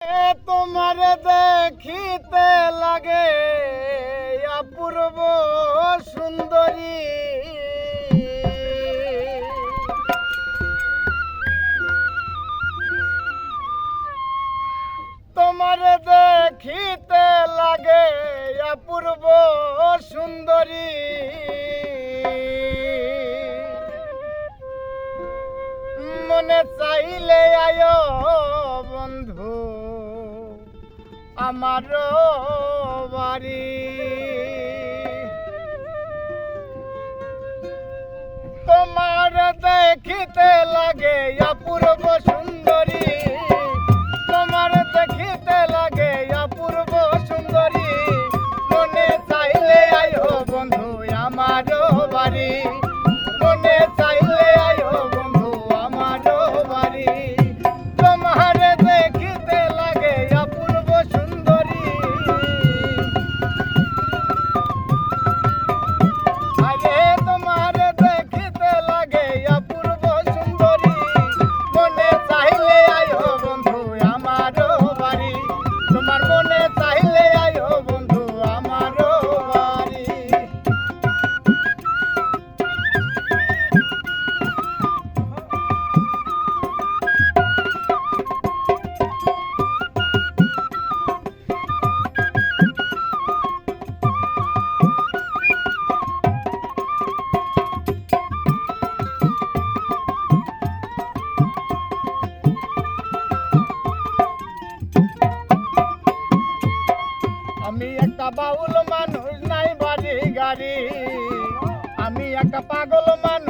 তোমার দেখিতে লাগে অপূর্ব সুন্দরী, তোমার দেখিতে লাগে অপূর্ব সুন্দরী। মনে চাইলে আয়ো বন্ধু আমার বাড়ি, তোমার দেখিতে লাগে অপূর্ব সুন্দরী, তোমার দেখিতে লাগে অপূর্ব সুন্দরী। মনে চাইলে আয়ো বন্ধু আমার বাড়ি, মনে চাইলে আয়ো বন্ধু আমার বাড়ি। তোমার দেখিতে লাগে অপূর্ব সুন্দরী, আরে তোমার দেখিতে লাগে অপূর্ব সুন্দরী। মনে চাইলে আয়ো বন্ধু আমার বাড়ি, তোমার মনে চাইলে আয়ো বন্ধু আমার বাড়ি। আমি একটা বাউল মানুষ, নাই বাড়ি গাড়ি, আমি একটা পাগল মানুষ,